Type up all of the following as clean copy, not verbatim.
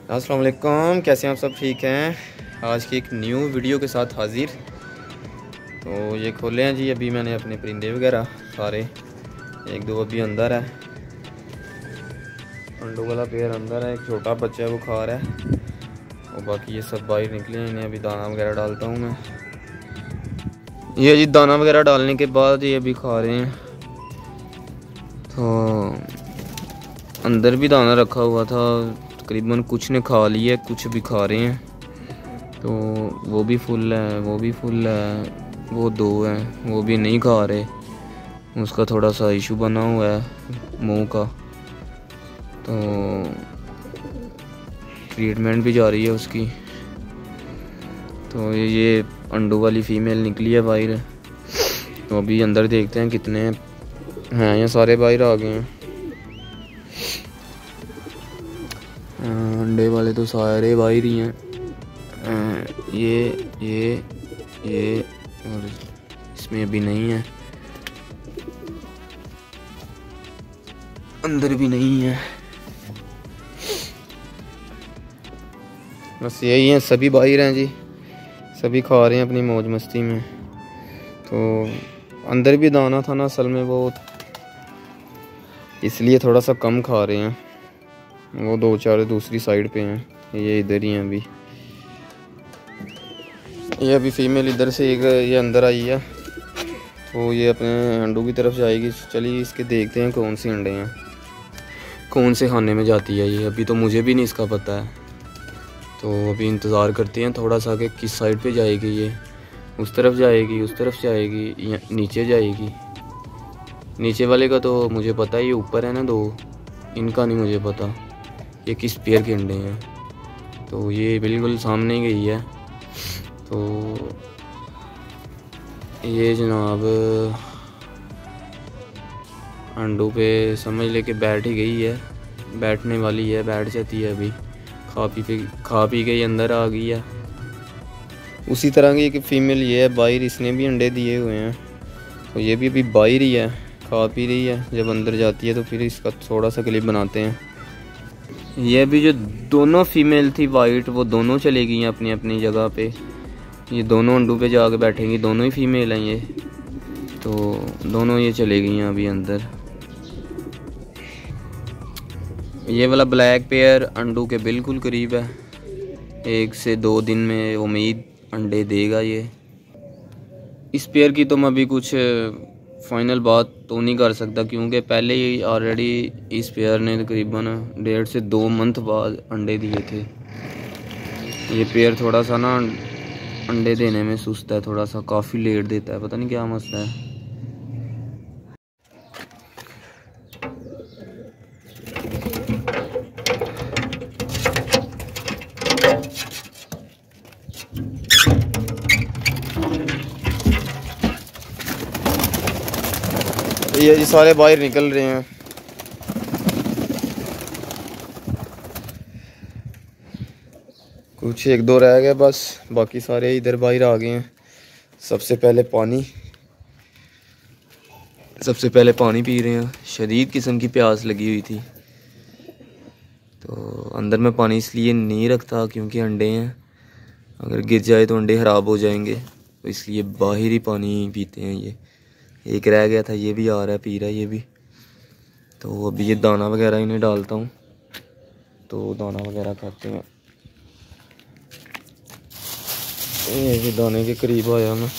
अस्सलाम वालेकुम, कैसे हैं आप सब? ठीक हैं। आज की एक न्यू वीडियो के साथ हाज़िर। तो ये खोले हैं जी, अभी मैंने अपने परिंदे वगैरह सारे, एक दो अभी अंदर है, अंडों वाला पेयर अंदर है, एक छोटा बच्चा है वो खा रहा है, और बाकी ये सब बाहर निकले हैं। इन्हें अभी दाना वगैरह डालता हूँ मैं। ये जी दाना वगैरह डालने के बाद ये अभी खा रहे हैं। तो अंदर भी दाना रखा हुआ था, तकरीबन कुछ ने खा लिया, कुछ भी खा रहे हैं। तो वो भी फुल है, वो भी फुल है, वो दो हैं वो भी नहीं खा रहे। उसका थोड़ा सा इशू बना हुआ है मुंह का, तो ट्रीटमेंट भी जारी है उसकी। तो ये अंडों वाली फ़ीमेल निकली है बाहर। तो अभी अंदर देखते हैं कितने हैं। ये सारे बाहर आ गए हैं। अंडे वाले तो सारे बाहर ही हैं। ये और इसमें अभी नहीं है, अंदर भी नहीं है। बस यही है, सभी बाहर हैं जी, सभी खा रहे हैं अपनी मौज मस्ती में। तो अंदर भी दाना था ना असल में, वो इसलिए थोड़ा सा कम खा रहे हैं। वो दो चार दूसरी साइड पे हैं, ये इधर ही हैं अभी। ये अभी फीमेल इधर से एक ये अंदर आई है, तो ये अपने अंडों की तरफ जाएगी। चलिए इसके देखते हैं कौन से अंडे हैं, कौन से खाने में जाती है ये। अभी तो मुझे भी नहीं इसका पता है, तो अभी इंतज़ार करते हैं थोड़ा सा कि किस साइड पे जाएगी ये। उस तरफ जाएगी, उस तरफ जाएगी, या नीचे जाएगी। नीचे वाले का तो मुझे पता है, ये ऊपर है ना दो, इनका नहीं मुझे पता ये किस पेयर के अंडे हैं। तो ये बिल्कुल सामने गई है। तो ये जनाब अंडों पे समझ ले कि बैठ ही गई है, बैठने वाली है, बैठ जाती है अभी। खा पी के अंदर आ गई है। उसी तरह की एक फ़ीमेल ये है बाहर, इसने भी अंडे दिए हुए हैं। तो ये भी अभी बाहर ही है, खा पी रही है। जब अंदर जाती है तो फिर इसका थोड़ा सा क्लिप बनाते हैं। ये भी जो दोनों फीमेल थी वाइट, वो दोनों चली गई हैं अपनी अपनी जगह पे। ये दोनों अंडों पे जाके बैठेंगी, दोनों ही फीमेल हैं ये। तो दोनों ये चले गई हैं अभी अंदर। ये वाला ब्लैक पेयर अंडों के बिल्कुल करीब है, 1 से 2 दिन में उम्मीद अंडे देगा ये। इस पेयर की तो मैं अभी कुछ फाइनल बात तो नहीं कर सकता, क्योंकि पहले ही ऑलरेडी इस पेयर ने तकरीबन 1.5 से 2 मंथ बाद अंडे दिए थे। ये पेयर थोड़ा सा ना अंडे देने में सुस्त है, थोड़ा सा काफ़ी लेट देता है, पता नहीं क्या मसला है। ये सारे बाहर निकल रहे हैं। कुछ एक दो रह गए बस, बाकी सारे इधर बाहर आ गए हैं। सबसे पहले पानी पी रहे हैं। शदीद किस्म की प्यास लगी हुई थी। तो अंदर में पानी इसलिए नहीं रखता क्योंकि अंडे हैं, अगर गिर जाए तो अंडे ख़राब हो जाएंगे, तो इसलिए बाहर ही पानी पीते हैं। ये एक रह गया था, ये भी आ रहा है, पी रहा है ये भी। तो अभी ये दाना वगैरह इन्हें डालता हूँ, तो दाना वगैरह खाते हैं। ये दाने के करीब आया मैं।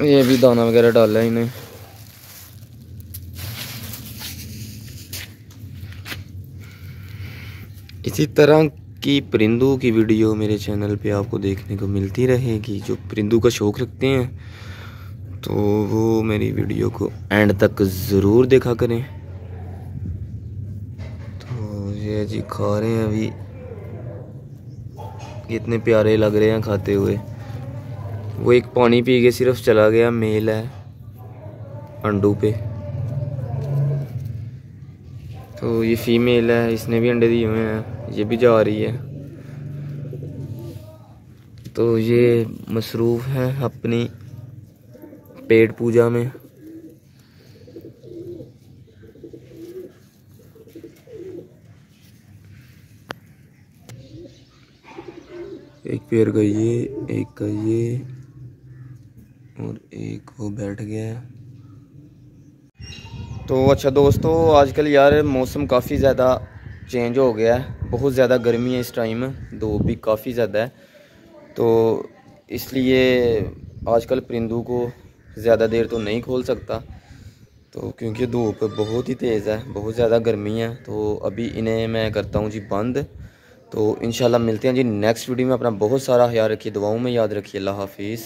ये भी दाना वगैरह डाला है इन्हें। इसी तरह की परिंदों की वीडियो मेरे चैनल पे आपको देखने को मिलती रहेगी। जो परिंदों का शौक़ रखते हैं तो वो मेरी वीडियो को एंड तक ज़रूर देखा करें। तो ये जी खा रहे हैं अभी, कितने प्यारे लग रहे हैं खाते हुए। वो एक पानी पी के सिर्फ चला गया, मेल है अंडों पे। तो ये फीमेल है, इसने भी अंडे दिए हुए हैं, ये भी जा रही है। तो ये मसरूफ़ है अपनी पेट पूजा में। एक पैर का ये, एक का ये, और एक वो बैठ गया है। तो अच्छा दोस्तों, आजकल यार मौसम काफ़ी ज़्यादा चेंज हो गया है, बहुत ज़्यादा गर्मी है इस टाइम, धूप भी काफ़ी ज़्यादा है। तो इसलिए आजकल परिंदों को ज़्यादा देर तो नहीं खोल सकता, तो क्योंकि धूप बहुत ही तेज़ है, बहुत ज़्यादा गर्मी है। तो अभी इन्हें मैं करता हूँ जी बंद। तो इंशाल्लाह मिलते हैं जी नेक्स्ट वीडियो में। अपना बहुत सारा ख्याल रखिए, दुआओं में याद रखिए। अल्लाह हाफिज़।